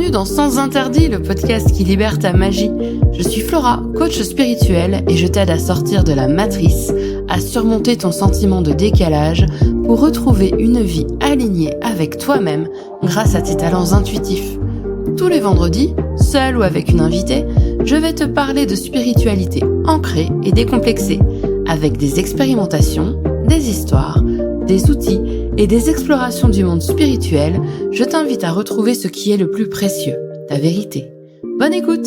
Bienvenue dans Sans Interdit, le podcast qui libère ta magie. Je suis Flora, coach spirituel, et je t'aide à sortir de la matrice, à surmonter ton sentiment de décalage pour retrouver une vie alignée avec toi-même grâce à tes talents intuitifs. Tous les vendredis, seul ou avec une invitée, je vais te parler de spiritualité ancrée et décomplexée, avec des expérimentations, des histoires, des outils et des explorations du monde spirituel. Je t'invite à retrouver ce qui est le plus précieux, ta vérité. Bonne écoute!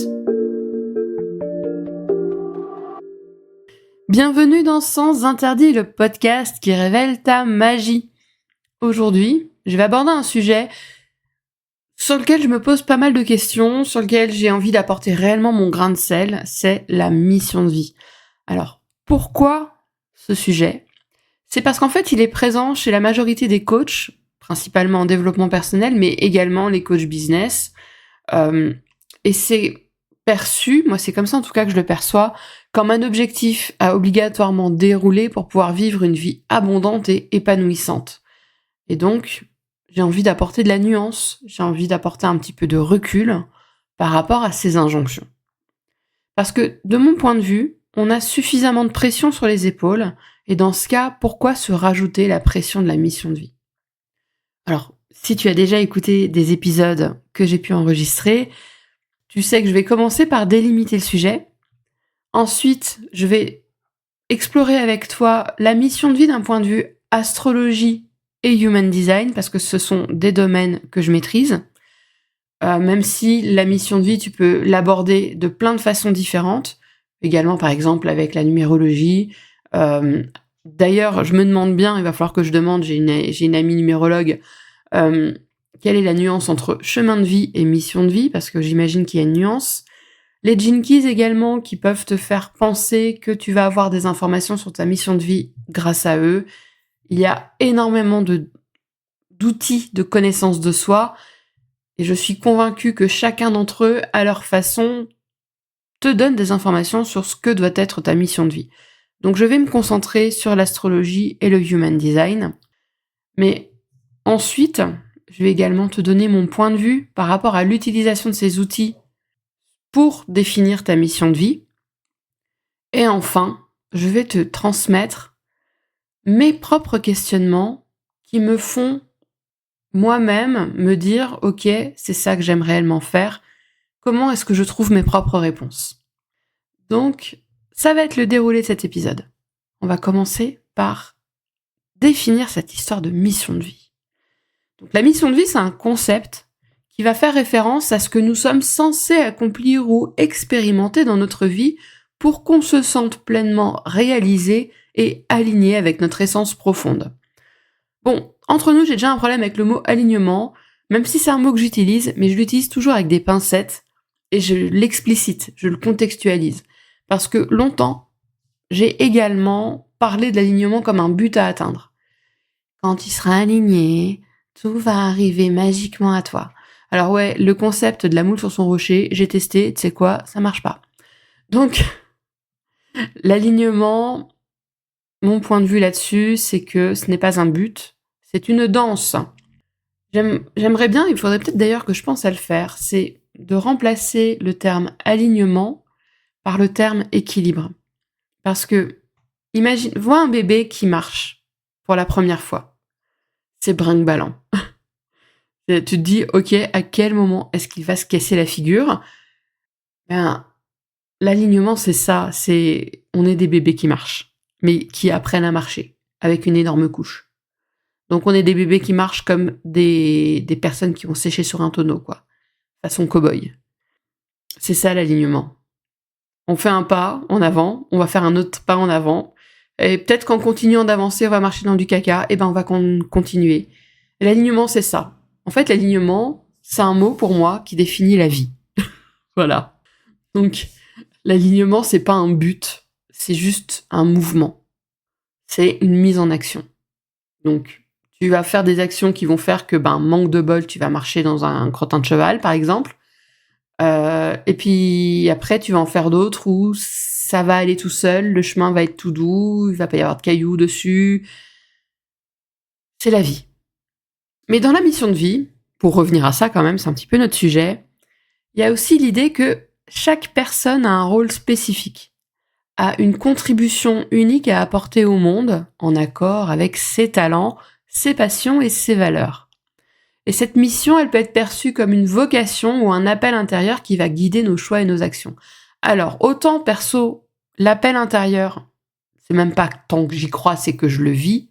Bienvenue dans Sans Interdit, le podcast qui révèle ta magie. Aujourd'hui, je vais aborder un sujet sur lequel je me pose pas mal de questions, sur lequel j'ai envie d'apporter réellement mon grain de sel, c'est la mission de vie. Alors, pourquoi ce sujet ? C'est parce qu'en fait, il est présent chez la majorité des coachs, principalement en développement personnel, mais également les coachs business. Et c'est perçu, moi c'est comme ça en tout cas que je le perçois, comme un objectif à obligatoirement dérouler pour pouvoir vivre une vie abondante et épanouissante. Et donc, j'ai envie d'apporter de la nuance, j'ai envie d'apporter un petit peu de recul par rapport à ces injonctions. Parce que, de mon point de vue, on a suffisamment de pression sur les épaules, et dans ce cas, pourquoi se rajouter la pression de la mission de vie ? Alors, si tu as déjà écouté des épisodes que j'ai pu enregistrer, tu sais que je vais commencer par délimiter le sujet. Ensuite, je vais explorer avec toi la mission de vie d'un point de vue astrologie et human design, parce que ce sont des domaines que je maîtrise. Même si la mission de vie, tu peux l'aborder de plein de façons différentes. Également, par exemple, avec la numérologie. D'ailleurs, je me demande bien, il va falloir que je demande, j'ai une amie numérologue, quelle est la nuance entre chemin de vie et mission de vie, parce que j'imagine qu'il y a une nuance. Les Gene Keys également, qui peuvent te faire penser que tu vas avoir des informations sur ta mission de vie grâce à eux. Il y a énormément d'outils de connaissance de soi, et je suis convaincue que chacun d'entre eux, à leur façon, te donne des informations sur ce que doit être ta mission de vie. Donc je vais me concentrer sur l'astrologie et le human design. Mais ensuite, je vais également te donner mon point de vue par rapport à l'utilisation de ces outils pour définir ta mission de vie. Et enfin, je vais te transmettre mes propres questionnements qui me font moi-même me dire « Ok, c'est ça que j'aime réellement faire. Comment est-ce que je trouve mes propres réponses ?» Donc, ça va être le déroulé de cet épisode. On va commencer par définir cette histoire de mission de vie. Donc, la mission de vie, c'est un concept qui va faire référence à ce que nous sommes censés accomplir ou expérimenter dans notre vie pour qu'on se sente pleinement réalisé et aligné avec notre essence profonde. Bon, entre nous, j'ai déjà un problème avec le mot alignement, même si c'est un mot que j'utilise, mais je l'utilise toujours avec des pincettes et je l'explicite, je le contextualise. Parce que longtemps, j'ai également parlé de l'alignement comme un but à atteindre. Quand tu seras aligné, tout va arriver magiquement à toi. Alors ouais, le concept de la moule sur son rocher, j'ai testé, tu sais quoi, ça marche pas. Donc, l'alignement, mon point de vue là-dessus, c'est que ce n'est pas un but, c'est une danse. J'aimerais bien, il faudrait peut-être d'ailleurs que je pense à le faire, c'est de remplacer le terme alignement par le terme équilibre. Parce que, imagine, vois un bébé qui marche pour la première fois. C'est brinque-ballant. Tu te dis, ok, à quel moment est-ce qu'il va se casser la figure ? Ben, l'alignement, c'est ça. On est des bébés qui marchent, mais qui apprennent à marcher, avec une énorme couche. Donc on est des bébés qui marchent comme des personnes qui vont sécher sur un tonneau, quoi. Façon cow-boy. C'est ça l'alignement. On fait un pas en avant, on va faire un autre pas en avant, et peut-être qu'en continuant d'avancer, on va marcher dans du caca, et ben on va continuer. Et l'alignement, c'est ça. En fait, l'alignement, c'est un mot pour moi qui définit la vie. Voilà. Donc, l'alignement, c'est pas un but, c'est juste un mouvement. C'est une mise en action. Donc, tu vas faire des actions qui vont faire que, manque de bol, tu vas marcher dans un crottin de cheval, par exemple. Et puis après, tu vas en faire d'autres où ça va aller tout seul, le chemin va être tout doux, il va pas y avoir de cailloux dessus. C'est la vie. Mais dans la mission de vie, pour revenir à ça quand même, c'est un petit peu notre sujet, Il y a aussi l'idée que chaque personne a un rôle spécifique, a une contribution unique à apporter au monde, en accord avec ses talents, ses passions et ses valeurs. Et cette mission, elle peut être perçue comme une vocation ou un appel intérieur qui va guider nos choix et nos actions. Alors, autant perso, l'appel intérieur, c'est même pas tant que j'y crois, c'est que je le vis.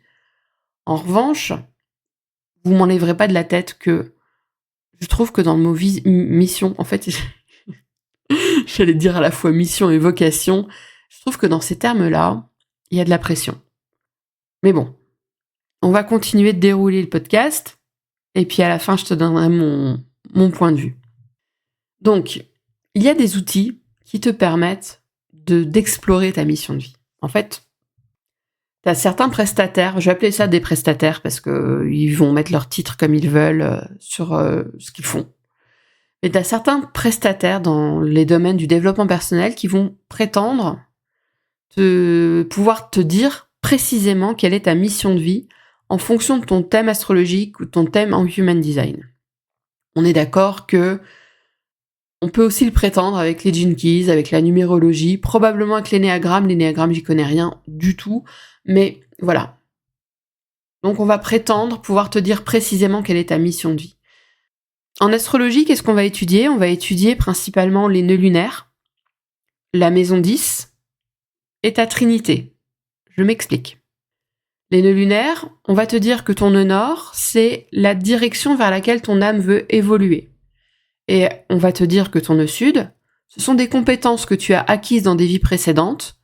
En revanche, vous m'enlèverez pas de la tête que je trouve que dans le mot mission, en fait, j'allais dire à la fois mission et vocation, je trouve que dans ces termes-là, il y a de la pression. Mais bon, on va continuer de dérouler le podcast, et puis à la fin, je te donnerai mon point de vue. Donc, il y a des outils qui te permettent d'explorer ta mission de vie. En fait, tu as certains prestataires, je vais appeler ça des prestataires parce qu'ils vont mettre leur titre comme ils veulent sur ce qu'ils font. Mais tu as certains prestataires dans les domaines du développement personnel qui vont prétendre pouvoir te dire précisément quelle est ta mission de vie en fonction de ton thème astrologique ou ton thème en human design. On est d'accord que on peut aussi le prétendre avec les Gene Keys, avec la numérologie, probablement avec l'énéagramme. L'énéagramme, j'y connais rien du tout, mais voilà. Donc on va prétendre pouvoir te dire précisément quelle est ta mission de vie. En astrologie, qu'est-ce qu'on va étudier ? On va étudier principalement les nœuds lunaires, la maison 10 et ta trinité. Je m'explique. Les nœuds lunaires, on va te dire que ton nœud nord, c'est la direction vers laquelle ton âme veut évoluer. Et on va te dire que ton nœud sud, ce sont des compétences que tu as acquises dans des vies précédentes,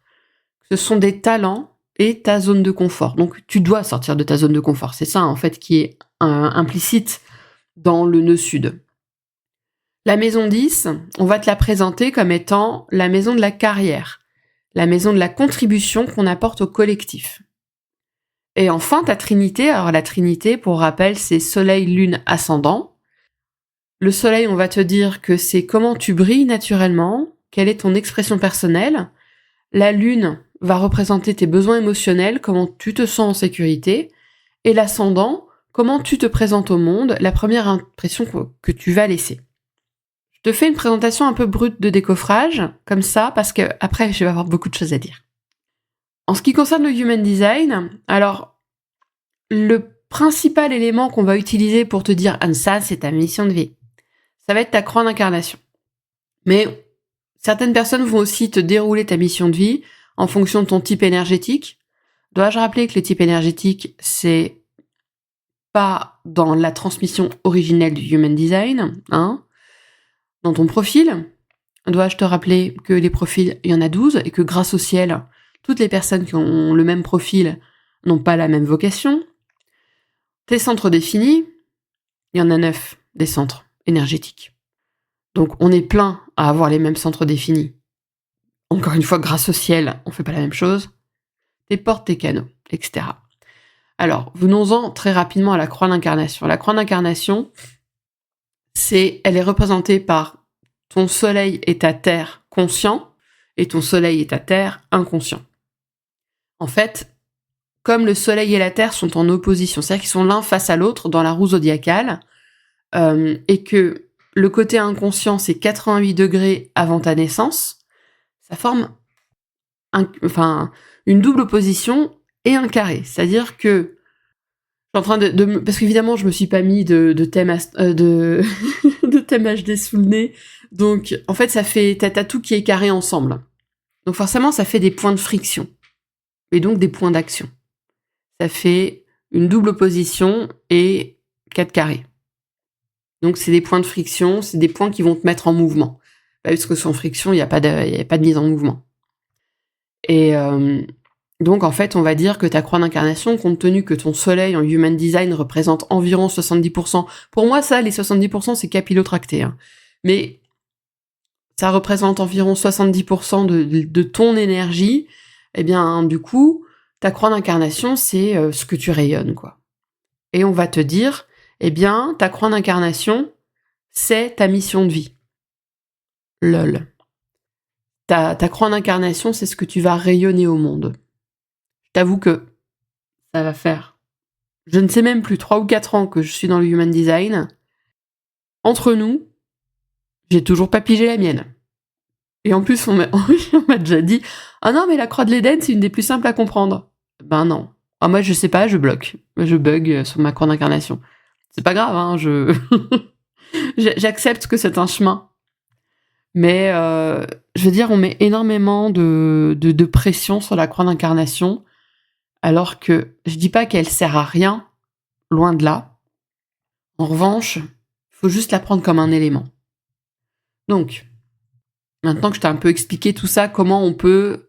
ce sont des talents et ta zone de confort. Donc tu dois sortir de ta zone de confort. C'est ça en fait qui est implicite dans le nœud sud. La maison 10, on va te la présenter comme étant la maison de la carrière, la maison de la contribution qu'on apporte au collectif. Et enfin, ta trinité, alors la trinité, pour rappel, c'est soleil, lune, ascendant. Le soleil, on va te dire que c'est comment tu brilles naturellement, quelle est ton expression personnelle. La lune va représenter tes besoins émotionnels, comment tu te sens en sécurité. Et l'ascendant, comment tu te présentes au monde, la première impression que tu vas laisser. Je te fais une présentation un peu brute de décoffrage, comme ça, parce que après, je vais avoir beaucoup de choses à dire. En ce qui concerne le Human Design, alors, le principal élément qu'on va utiliser pour te dire « Ah, ça, c'est ta mission de vie », ça va être ta croix d'incarnation. Mais certaines personnes vont aussi te dérouler ta mission de vie en fonction de ton type énergétique. Dois-je rappeler que le type énergétique, c'est pas dans la transmission originelle du Human Design, hein. Dans ton profil, dois-je te rappeler que les profils, il y en a 12 et que grâce au ciel, toutes les personnes qui ont le même profil n'ont pas la même vocation. Tes centres définis, il y en a 9 des centres énergétiques. Donc on est plein à avoir les mêmes centres définis. Encore une fois, grâce au ciel, on fait pas la même chose. Tes portes, tes canaux, etc. Alors, venons-en très rapidement à la croix d'incarnation. La croix d'incarnation, elle est représentée par ton soleil et ta terre conscient, et ton soleil et ta terre inconscient. En fait, comme le soleil et la terre sont en opposition, c'est-à-dire qu'ils sont l'un face à l'autre dans la roue zodiacale, et que le côté inconscient, c'est 88 degrés avant ta naissance, ça forme une double opposition et un carré. C'est-à-dire que je suis en train parce qu'évidemment, je me suis pas mis de thème de thème HD sous le nez. Donc, en fait, t'as tout qui est carré ensemble. Donc, forcément, ça fait des points de friction. Et donc, des points d'action. Ça fait une double opposition et 4 carrés. Donc, c'est des points de friction, c'est des points qui vont te mettre en mouvement. Parce que sans friction, il n'y a pas de mise en mouvement. Et donc, en fait, on va dire que ta croix d'incarnation, compte tenu que ton soleil en Human Design représente environ 70%, pour moi, ça, les 70%, c'est capillotracté, hein. Mais ça représente environ 70% de ton énergie, eh bien, du coup, ta croix d'incarnation, c'est ce que tu rayonnes, quoi. Et on va te dire, eh bien, ta croix d'incarnation, c'est ta mission de vie. Lol. Ta croix d'incarnation, c'est ce que tu vas rayonner au monde. Je t'avoue que ça va faire, je ne sais même plus, 3 ou 4 ans que je suis dans le Human Design. Entre nous, J'ai toujours pas pigé la mienne. Et en plus, on m'a déjà dit « Ah non, mais la croix de l'Éden, c'est une des plus simples à comprendre. » Ben non. Ah, moi, je sais pas, je bloque. Je bug sur ma croix d'incarnation. C'est pas grave, hein, j'accepte que c'est un chemin. Mais, je veux dire, on met énormément de pression sur la croix d'incarnation, alors que je dis pas qu'elle sert à rien, loin de là. En revanche, il faut juste la prendre comme un élément. Donc, maintenant que je t'ai un peu expliqué tout ça, comment on peut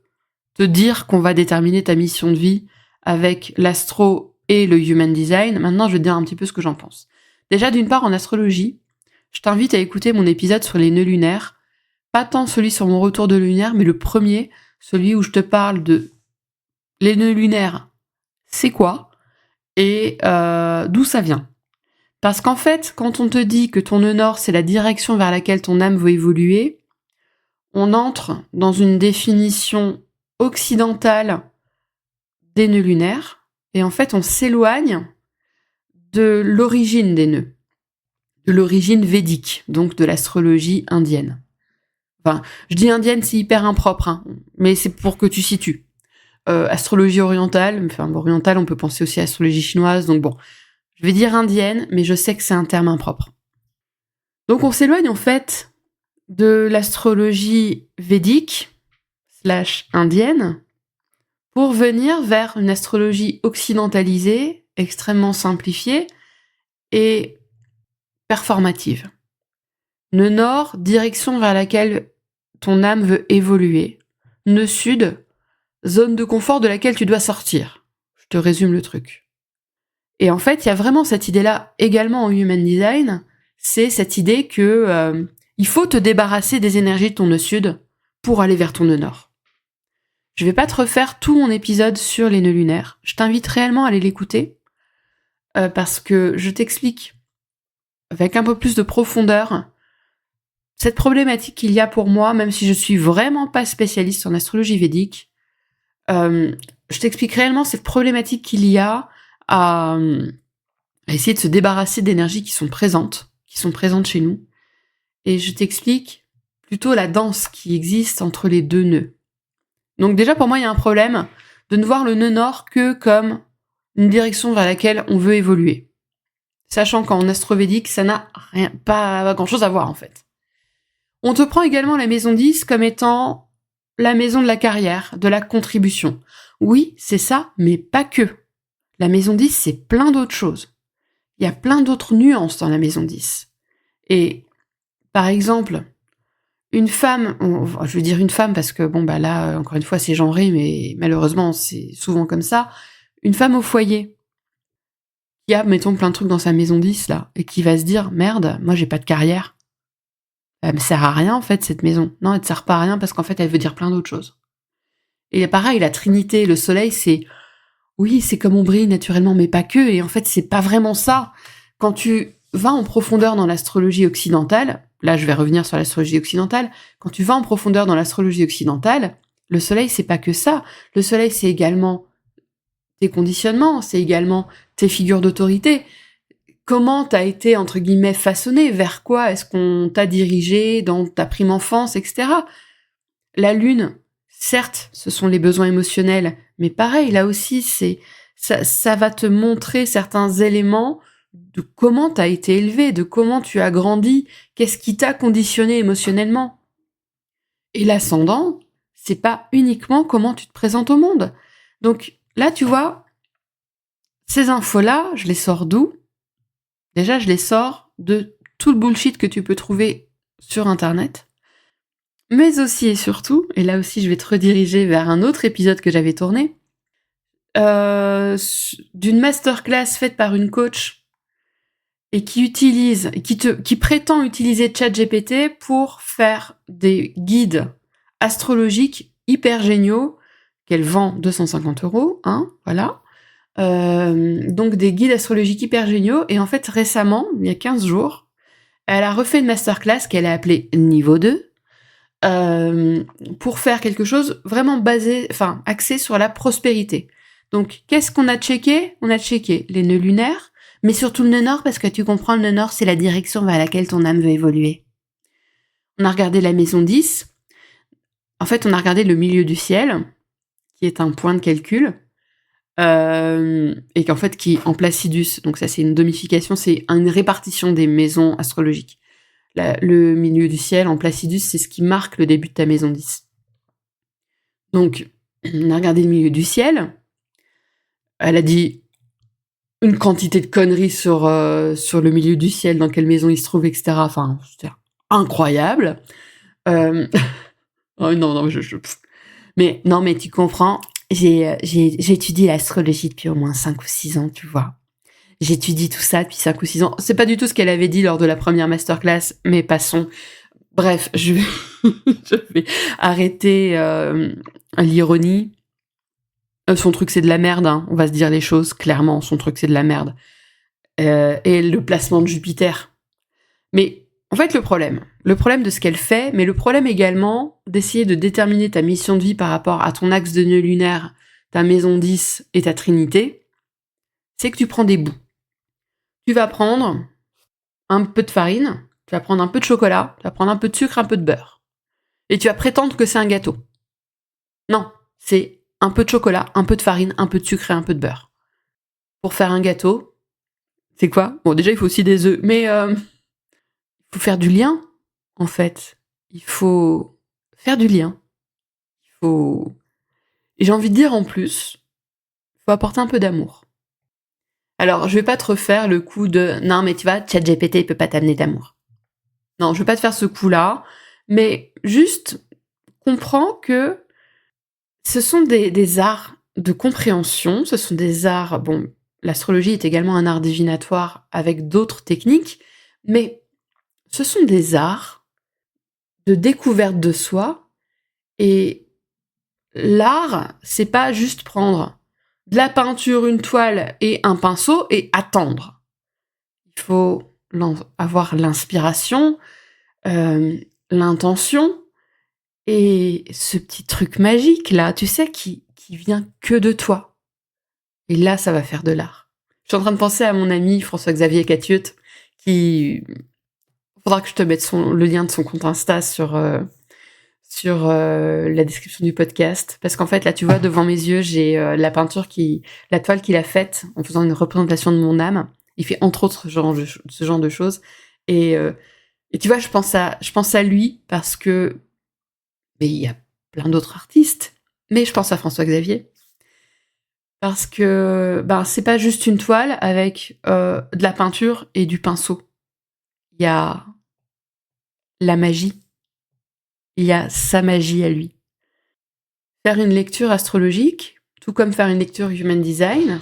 te dire qu'on va déterminer ta mission de vie avec l'astro et le human design, maintenant je vais te dire un petit peu ce que j'en pense. Déjà, d'une part, en astrologie, je t'invite à écouter mon épisode sur les nœuds lunaires, pas tant celui sur mon retour de lunaire, mais le premier, celui où je te parle de les nœuds lunaires, c'est quoi, et d'où ça vient. Parce qu'en fait, quand on te dit que ton nœud nord, c'est la direction vers laquelle ton âme veut évoluer, on entre dans une définition occidentale des nœuds lunaires, et en fait, on s'éloigne de l'origine des nœuds, de l'origine védique, donc de l'astrologie indienne. Enfin, je dis indienne, c'est hyper impropre, hein, mais c'est pour que tu situes. Astrologie orientale, enfin orientale, on peut penser aussi à astrologie chinoise, donc bon, je vais dire indienne, mais je sais que c'est un terme impropre. Donc on s'éloigne en fait de l'astrologie védique / indienne pour venir vers une astrologie occidentalisée, extrêmement simplifiée et performative. Nœud nord, direction vers laquelle ton âme veut évoluer. Nœud sud, zone de confort de laquelle tu dois sortir. Je te résume le truc. Et en fait, il y a vraiment cette idée-là également en Human Design, c'est cette idée que il faut te débarrasser des énergies de ton nœud sud pour aller vers ton nœud nord. Je vais pas te refaire tout mon épisode sur les nœuds lunaires. Je t'invite réellement à aller l'écouter parce que je t'explique avec un peu plus de profondeur cette problématique qu'il y a pour moi, même si je suis vraiment pas spécialiste en astrologie védique. Je t'explique réellement cette problématique qu'il y a à essayer de se débarrasser d'énergies qui sont présentes chez nous. Et je t'explique plutôt la danse qui existe entre les deux nœuds. Donc déjà, pour moi, il y a un problème de ne voir le nœud nord que comme une direction vers laquelle on veut évoluer. Sachant qu'en astrovédique, ça n'a pas grand-chose à voir, en fait. On te prend également la maison 10 comme étant la maison de la carrière, de la contribution. Oui, c'est ça, mais pas que. La maison 10, c'est plein d'autres choses. Il y a plein d'autres nuances dans la maison 10. Et, par exemple, une femme, je veux dire une femme parce que, bon, bah là, encore une fois, c'est genré, mais malheureusement, c'est souvent comme ça. Une femme au foyer, qui a, mettons, plein de trucs dans sa maison 10, là, et qui va se dire, merde, moi, j'ai pas de carrière. Elle me sert à rien, en fait, cette maison. Non, elle te sert pas à rien parce qu'en fait, elle veut dire plein d'autres choses. Et pareil, la Trinité, le soleil, c'est... Oui, c'est comme on brille naturellement, mais pas que. Et en fait, c'est pas vraiment ça. Quand tu vas en profondeur dans l'astrologie occidentale, là, je vais revenir sur l'astrologie occidentale. Quand tu vas en profondeur dans l'astrologie occidentale, le soleil, c'est pas que ça. Le soleil, c'est également tes conditionnements, c'est également tes figures d'autorité. Comment t'as été, entre guillemets, façonné? Vers quoi est-ce qu'on t'a dirigé dans ta prime enfance, etc. La lune, certes, ce sont les besoins émotionnels, mais pareil, là aussi, ça va te montrer certains éléments de comment t'as été élevé, de comment tu as grandi, qu'est-ce qui t'a conditionné émotionnellement. Et l'ascendant, c'est pas uniquement comment tu te présentes au monde. Donc là, tu vois, ces infos-là, je les sors d'où? Déjà, je les sors de tout le bullshit que tu peux trouver sur Internet, mais aussi et surtout, et là aussi je vais te rediriger vers un autre épisode que j'avais tourné, d'une masterclass faite par une coach et qui prétend utiliser ChatGPT pour faire des guides astrologiques hyper géniaux qu'elle vend 250 €, hein, voilà. Donc des guides astrologiques hyper géniaux, et en fait récemment, il y a 15 jours, elle a refait une masterclass qu'elle a appelée Niveau 2, pour faire quelque chose vraiment axé sur la prospérité. Donc qu'est-ce qu'on a checké? On a checké les nœuds lunaires, mais surtout le nœud nord, parce que tu comprends, le nœud nord, c'est la direction vers laquelle ton âme veut évoluer. on a regardé la maison 10. En fait, on a regardé le milieu du ciel, qui est un point de calcul, et qu'en fait, qui est en Placidus. Donc ça, c'est une domification, c'est une répartition des maisons astrologiques. Le milieu du ciel en Placidus, c'est ce qui marque le début de ta maison 10. Donc, on a regardé le milieu du ciel. Elle a dit une quantité de conneries sur le milieu du ciel, dans quelle maison il se trouve, etc. Enfin, c'était incroyable. Oh non, mais non, mais tu comprends, j'ai étudié l'astrologie depuis au moins 5 ou 6 ans, tu vois. J'étudie tout ça depuis 5 ou 6 ans. C'est pas du tout ce qu'elle avait dit lors de la première masterclass, mais passons. Bref, je vais arrêter l'ironie. Son truc, c'est de la merde, hein. On va se dire les choses clairement. Son truc, c'est de la merde. Et le placement de Jupiter. Mais en fait, le problème de ce qu'elle fait, mais le problème également d'essayer de déterminer ta mission de vie par rapport à ton axe de nœud lunaire, ta maison 10 et ta trinité, c'est que tu prends des bouts. Tu vas prendre un peu de farine, tu vas prendre un peu de chocolat, tu vas prendre un peu de sucre, un peu de beurre. Et tu vas prétendre que c'est un gâteau. Non, c'est un peu de chocolat, un peu de farine, un peu de sucre et un peu de beurre. Pour faire un gâteau, c'est quoi ? Bon, déjà, il faut aussi des œufs, mais il faut faire du lien, en fait. Il faut faire du lien. Et j'ai envie de dire en plus, il faut apporter un peu d'amour. Alors, je vais pas te refaire le coup de « Non, mais tu vois, ChatGPT, il peut pas t'amener d'amour. » Non, je vais pas te faire ce coup-là, mais juste comprends que ce sont des arts de compréhension, ce sont des arts... Bon, l'astrologie est également un art divinatoire avec d'autres techniques, mais ce sont des arts de découverte de soi, et l'art, c'est pas juste prendre de la peinture, une toile et un pinceau et attendre. Il faut avoir l'inspiration, l'intention et ce petit truc magique là, tu sais, qui vient que de toi. Et là, ça va faire de l'art. Je suis en train de penser à mon ami François-Xavier Catieux, qui... Faudra que je te mette le lien de son compte Insta sur la description du podcast, parce qu'en fait là tu vois devant mes yeux j'ai la toile qu'il a faite en faisant une représentation de mon âme. Il fait entre autres ce genre de choses, et tu vois je pense à lui parce que, mais il y a plein d'autres artistes, mais je pense à François Xavier parce que c'est pas juste une toile avec de la peinture et du pinceau. Il y a la magie. Il y a sa magie à lui. Faire une lecture astrologique, tout comme faire une lecture human design,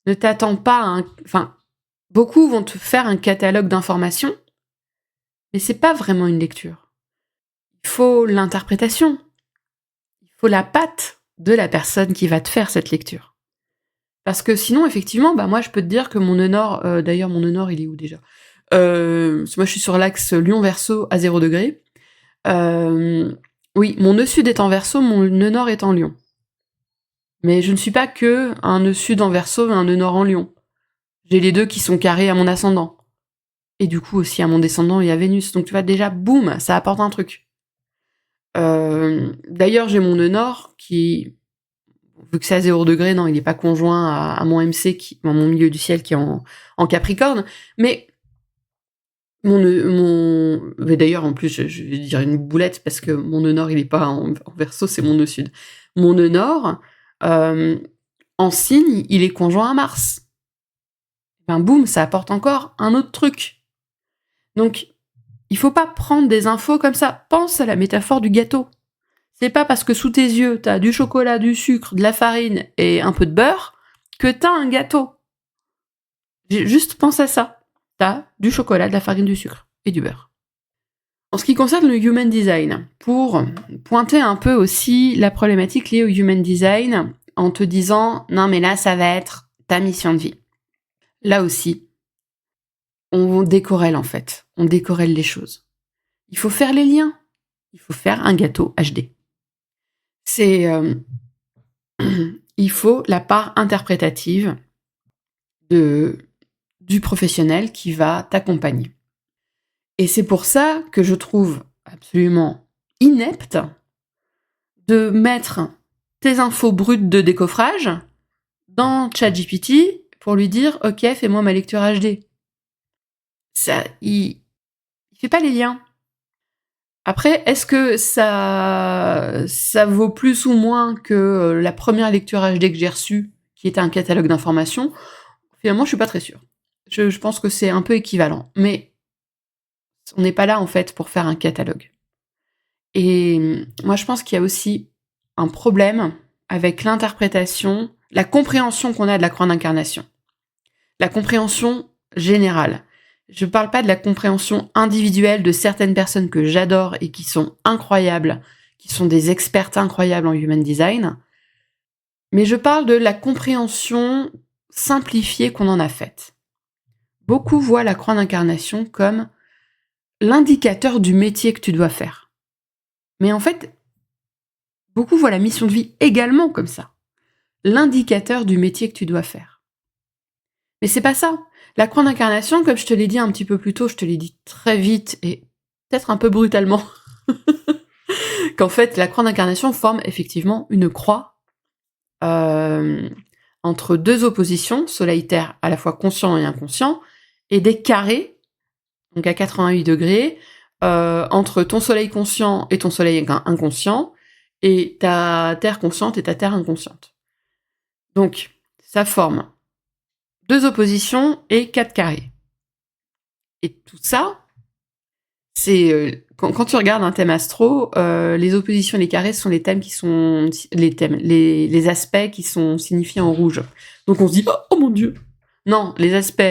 ne t'attend pas à beaucoup vont te faire un catalogue d'informations, mais c'est pas vraiment une lecture. Il faut l'interprétation. Il faut la patte de la personne qui va te faire cette lecture. Parce que sinon, effectivement, moi je peux te dire que mon nœud nord, d'ailleurs mon nœud nord il est où déjà ? Moi je suis sur l'axe Lion-Verseau à 0 degré. Oui, mon nœud sud est en Verseau, mon nœud nord est en Lion. Mais je ne suis pas que un nœud sud en Verseau et un nœud nord en Lion. J'ai les deux qui sont carrés à mon ascendant. Et du coup aussi à mon descendant et à Vénus. Donc tu vois, déjà, boum, ça apporte un truc. D'ailleurs, j'ai mon nœud nord qui, vu que c'est à 0 degré, non, il n'est pas conjoint à mon MC, mon milieu du ciel qui est en Capricorne. Mais mais d'ailleurs, en plus, je vais dire une boulette parce que mon nœud nord, il n'est pas en Verseau, c'est mon nœud sud. Mon nœud nord, en signe, il est conjoint à Mars. Boum, ça apporte encore un autre truc. Donc, il faut pas prendre des infos comme ça. Pense à la métaphore du gâteau. C'est pas parce que sous tes yeux, t'as du chocolat, du sucre, de la farine et un peu de beurre que t'as un gâteau. Juste pense à ça. T'as du chocolat, de la farine, du sucre et du beurre. En ce qui concerne le human design, pour pointer un peu aussi la problématique liée au human design, en te disant, non mais là, ça va être ta mission de vie. Là aussi, on décorrèle en fait. On décorrèle les choses. Il faut faire les liens. Il faut faire un gâteau HD. Il faut la part interprétative du professionnel qui va t'accompagner. Et c'est pour ça que je trouve absolument inepte de mettre tes infos brutes de décoffrage dans ChatGPT pour lui dire « Ok, fais-moi ma lecture HD ». Ça, il fait pas les liens. Après, est-ce que ça vaut plus ou moins que la première lecture HD que j'ai reçue, qui était un catalogue d'informations? Finalement, je suis pas très sûre. Je pense que c'est un peu équivalent. Mais on n'est pas là, en fait, pour faire un catalogue. Et moi, je pense qu'il y a aussi un problème avec l'interprétation, la compréhension qu'on a de la croix d'incarnation. La compréhension générale. Je parle pas de la compréhension individuelle de certaines personnes que j'adore et qui sont incroyables, qui sont des expertes incroyables en human design, mais je parle de la compréhension simplifiée qu'on en a faite. Beaucoup voient la croix d'incarnation comme l'indicateur du métier que tu dois faire. Mais en fait, beaucoup voient la mission de vie également comme ça. L'indicateur du métier que tu dois faire. Mais c'est pas ça. La croix d'incarnation, comme je te l'ai dit un petit peu plus tôt, je te l'ai dit très vite et peut-être un peu brutalement, qu'en fait, la croix d'incarnation forme effectivement une croix entre deux oppositions, soleil-terre à la fois conscient et inconscient, et des carrés, donc à 88 degrés, entre ton soleil conscient et ton soleil inconscient, et ta terre consciente et ta terre inconsciente. Donc, ça forme 2 oppositions et 4 carrés. Et tout ça, c'est quand tu regardes un thème astro, les oppositions et les carrés sont les thèmes qui sont les aspects qui sont signifiés en rouge. Donc on se dit oh mon dieu. Non, les aspects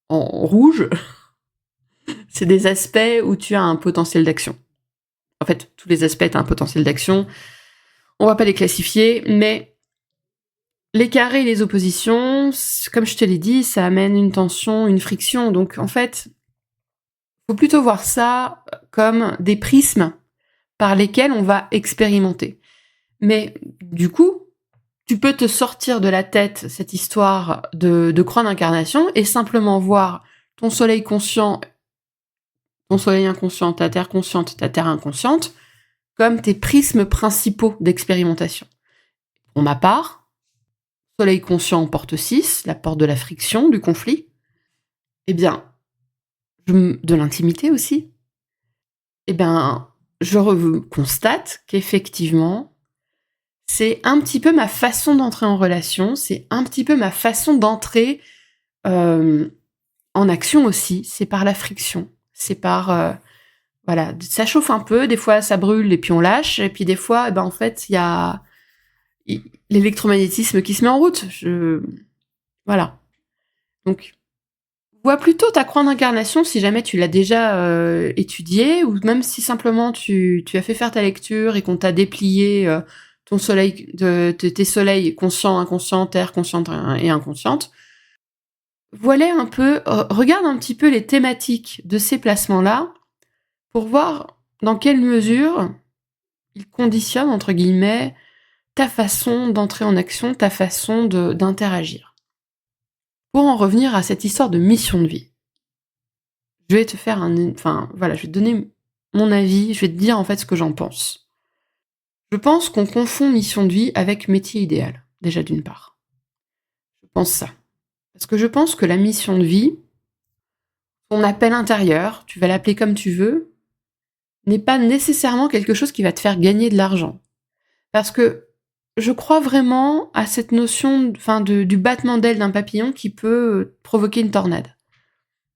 en rouge, c'est des aspects où tu as un potentiel d'action. En fait, tous les aspects ont un potentiel d'action. On va pas les classifier, mais les carrés et les oppositions, comme je te l'ai dit, ça amène une tension, une friction. Donc en fait, faut plutôt voir ça comme des prismes par lesquels on va expérimenter. Mais du coup, tu peux te sortir de la tête cette histoire de croix d'incarnation et simplement voir ton soleil conscient, ton soleil inconscient, ta terre consciente, ta terre inconsciente, comme tes prismes principaux d'expérimentation. Pour ma part, soleil conscient porte 6, la porte de la friction, du conflit. Eh bien, de l'intimité aussi. Eh bien, je constate qu'effectivement, c'est un petit peu ma façon d'entrer en relation, c'est un petit peu ma façon d'entrer en action aussi, c'est par la friction, c'est par... voilà, ça chauffe un peu, des fois ça brûle et puis on lâche, et puis des fois, eh ben, en fait, il y a l'électromagnétisme qui se met en route. Voilà. Donc, vois plutôt ta croix d'incarnation si jamais tu l'as déjà étudiée, ou même si simplement tu as fait faire ta lecture et qu'on t'a déplié ton soleil, tes soleils conscients, inconscients, terre consciente et inconsciente. Voilà un peu, regarde un petit peu les thématiques de ces placements-là pour voir dans quelle mesure ils conditionnent, entre guillemets, ta façon d'entrer en action, ta façon d'interagir. Pour en revenir à cette histoire de mission de vie, je vais te faire je vais te donner mon avis, je vais te dire en fait ce que j'en pense. Je pense qu'on confond mission de vie avec métier idéal, déjà d'une part. Je pense ça. Parce que je pense que la mission de vie, ton appel intérieur, tu vas l'appeler comme tu veux, n'est pas nécessairement quelque chose qui va te faire gagner de l'argent. Parce que je crois vraiment à cette notion du battement d'aile d'un papillon qui peut provoquer une tornade.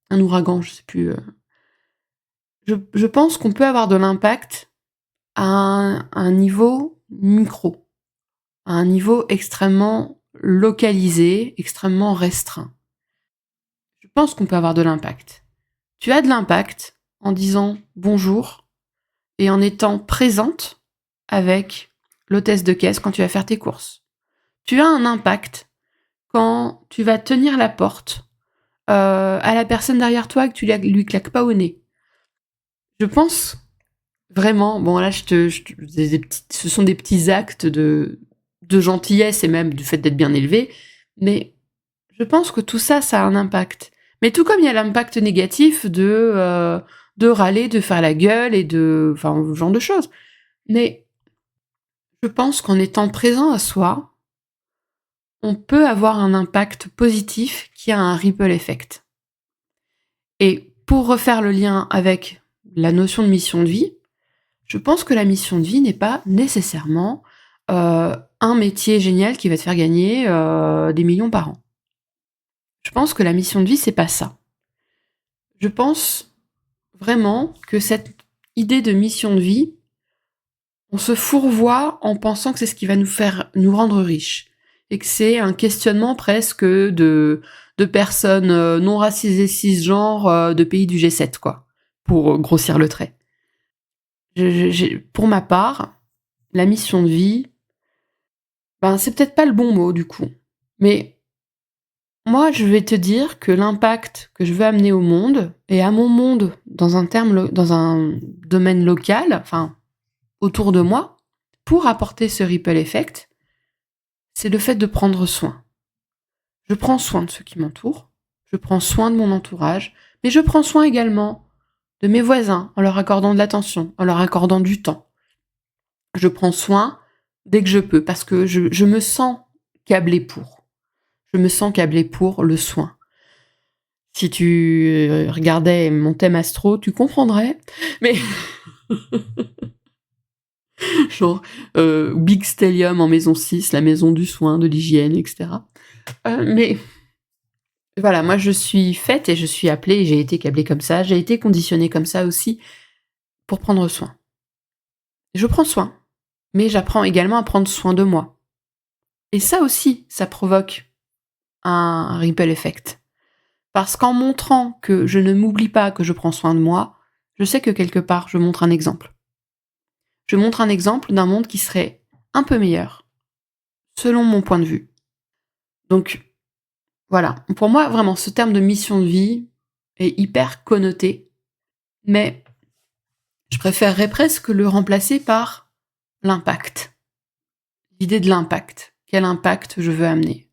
Un ouragan, je sais plus. Je pense qu'on peut avoir de l'impact à un niveau micro, à un niveau extrêmement localisé, extrêmement restreint. Je pense qu'on peut avoir de l'impact. Tu as de l'impact en disant bonjour et en étant présente avec l'hôtesse de caisse quand tu vas faire tes courses. Tu as un impact quand tu vas tenir la porte à la personne derrière toi et que tu lui claques pas au nez. Je pense vraiment, bon là ce sont des petits actes de gentillesse et même du fait d'être bien élevé, mais je pense que tout ça, ça a un impact. Mais tout comme il y a l'impact négatif de de râler, de faire la gueule et enfin, ce genre de choses. Mais je pense qu'en étant présent à soi, on peut avoir un impact positif qui a un ripple effect. Et pour refaire le lien avec la notion de mission de vie, je pense que la mission de vie n'est pas nécessairement un métier génial qui va te faire gagner des millions par an. Je pense que la mission de vie, c'est pas ça. Je pense vraiment que cette idée de mission de vie, on se fourvoie en pensant que c'est ce qui va nous rendre riches. Et que c'est un questionnement presque de personnes non racisées cisgenres de pays du G7, quoi, pour grossir le trait. Pour ma part, la mission de vie, c'est peut-être pas le bon mot du coup, mais moi je vais te dire que l'impact que je veux amener au monde, et à mon monde dans un domaine local, enfin autour de moi, pour apporter ce ripple effect, c'est le fait de prendre soin. Je prends soin de ceux qui m'entourent, je prends soin de mon entourage, mais je prends soin également de mes voisins en leur accordant de l'attention, en leur accordant du temps. Je prends soin dès que je peux parce que je me sens câblée pour. Je me sens câblée pour le soin. Si tu regardais mon thème astro, tu comprendrais, mais genre Big Stellium en maison 6, la maison du soin, de l'hygiène, etc. Mais voilà, moi je suis faite et je suis appelée, j'ai été câblée comme ça, j'ai été conditionnée comme ça aussi pour prendre soin. Je prends soin, mais j'apprends également à prendre soin de moi. Et ça aussi, ça provoque un ripple effect. Parce qu'en montrant que je ne m'oublie pas que je prends soin de moi, je sais que quelque part, je montre un exemple. Je montre un exemple d'un monde qui serait un peu meilleur, selon mon point de vue. Donc, voilà. Pour moi, vraiment, ce terme de mission de vie est hyper connoté, mais je préférerais presque le remplacer par l'impact. L'idée de l'impact. Quel impact je veux amener?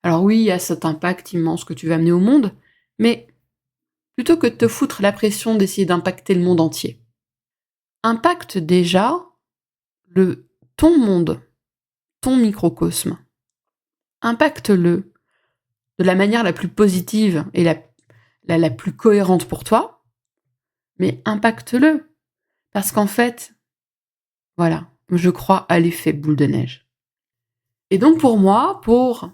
Alors oui, il y a cet impact immense que tu veux amener au monde, mais plutôt que de te foutre la pression d'essayer d'impacter le monde entier, impacte déjà ton monde, ton microcosme. Impacte-le de la manière la plus positive et la plus cohérente pour toi, mais impacte-le. Parce qu'en fait, voilà, je crois à l'effet boule de neige. Et donc pour moi, pour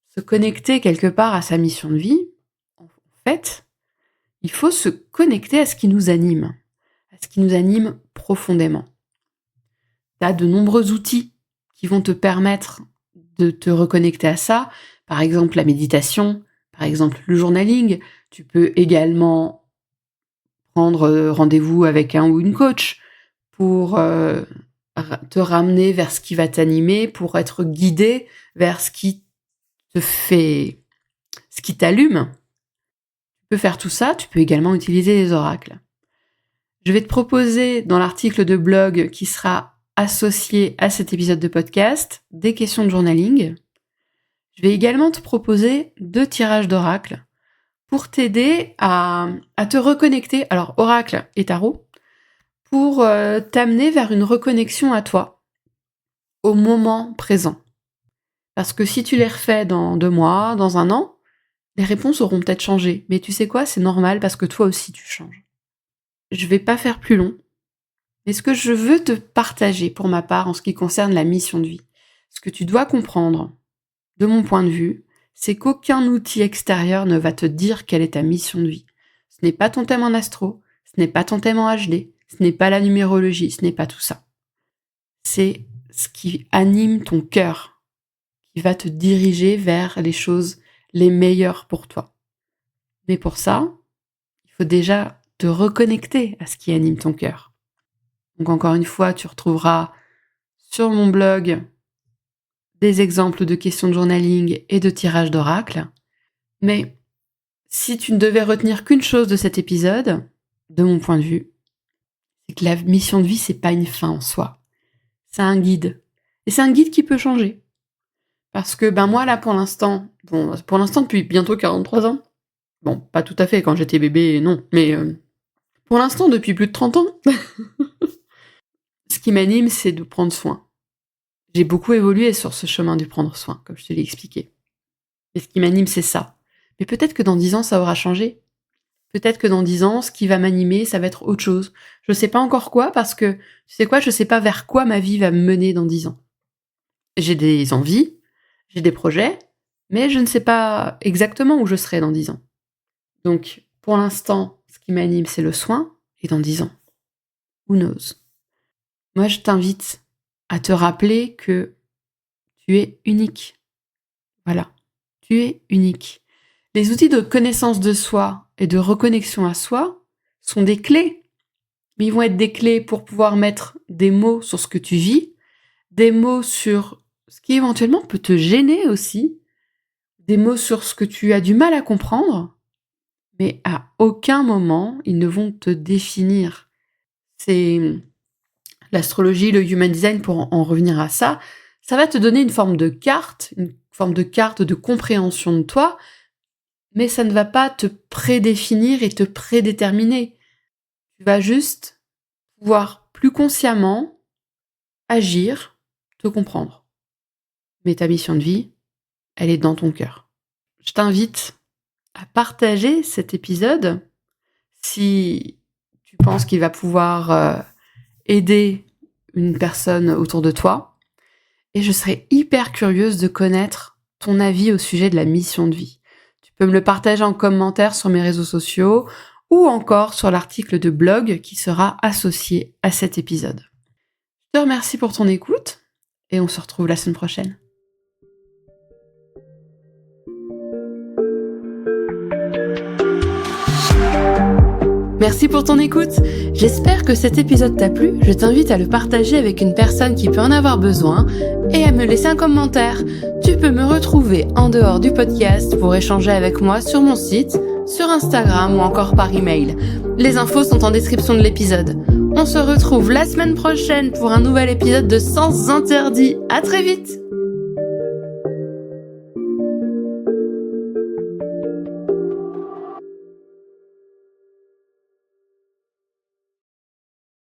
se connecter quelque part à sa mission de vie, en fait, il faut se connecter à ce qui nous anime, profondément. Tu as de nombreux outils qui vont te permettre de te reconnecter à ça. Par exemple, la méditation, par exemple, le journaling. Tu peux également prendre rendez-vous avec un ou une coach pour te ramener vers ce qui va t'animer, pour être guidé vers ce qui t'allume. Tu peux faire tout ça, tu peux également utiliser les oracles. Je vais te proposer dans l'article de blog qui sera associé à cet épisode de podcast des questions de journaling. Je vais également te proposer 2 tirages d'oracle pour t'aider à te reconnecter, alors oracle et tarot, pour t'amener vers une reconnexion à toi, au moment présent. Parce que si tu les refais dans 2 mois, dans 1 an, les réponses auront peut-être changé. Mais tu sais quoi, c'est normal parce que toi aussi tu changes. Je vais pas faire plus long. Mais ce que je veux te partager pour ma part en ce qui concerne la mission de vie, ce que tu dois comprendre, de mon point de vue, c'est qu'aucun outil extérieur ne va te dire quelle est ta mission de vie. Ce n'est pas ton thème en astro, ce n'est pas ton thème en HD, ce n'est pas la numérologie, ce n'est pas tout ça. C'est ce qui anime ton cœur, qui va te diriger vers les choses les meilleures pour toi. Mais pour ça, il faut déjà te reconnecter à ce qui anime ton cœur. Donc encore une fois, tu retrouveras sur mon blog des exemples de questions de journaling et de tirages d'oracle. Mais si tu ne devais retenir qu'une chose de cet épisode, de mon point de vue, c'est que la mission de vie, c'est pas une fin en soi. C'est un guide. Et c'est un guide qui peut changer. Parce que moi là pour l'instant depuis bientôt 43 ans, bon pas tout à fait, quand j'étais bébé non, mais Pour l'instant, depuis plus de 30 ans, ce qui m'anime, c'est de prendre soin. J'ai beaucoup évolué sur ce chemin du prendre soin, comme je te l'ai expliqué. Et ce qui m'anime, c'est ça. Mais peut-être que dans 10 ans, ça aura changé. Peut-être que dans 10 ans, ce qui va m'animer, ça va être autre chose. Je sais pas encore quoi, parce que, tu sais quoi, je sais pas vers quoi ma vie va me mener dans 10 ans. J'ai des envies, j'ai des projets, mais je ne sais pas exactement où je serai dans 10 ans. Donc, pour l'instant, ce qui m'anime, c'est le soin, et dans 10 ans, who knows? Moi, je t'invite à te rappeler que tu es unique. Voilà, tu es unique. Les outils de connaissance de soi et de reconnexion à soi sont des clés. Mais ils vont être des clés pour pouvoir mettre des mots sur ce que tu vis, des mots sur ce qui éventuellement peut te gêner aussi, des mots sur ce que tu as du mal à comprendre, mais à aucun moment ils ne vont te définir. C'est l'astrologie, le human design, pour en revenir à ça, ça va te donner une forme de carte de compréhension de toi, mais ça ne va pas te prédéfinir et te prédéterminer. Tu vas juste pouvoir plus consciemment agir, te comprendre. Mais ta mission de vie, elle est dans ton cœur. Je t'invite à partager cet épisode si tu penses qu'il va pouvoir aider une personne autour de toi. Et je serais hyper curieuse de connaître ton avis au sujet de la mission de vie. Tu peux me le partager en commentaire sur mes réseaux sociaux ou encore sur l'article de blog qui sera associé à cet épisode. Je te remercie pour ton écoute et on se retrouve la semaine prochaine. Merci pour ton écoute. J'espère que cet épisode t'a plu. Je t'invite à le partager avec une personne qui peut en avoir besoin et à me laisser un commentaire. Tu peux me retrouver en dehors du podcast pour échanger avec moi sur mon site, sur Instagram ou encore par email. Les infos sont en description de l'épisode. On se retrouve la semaine prochaine pour un nouvel épisode de Sens Interdits. À très vite!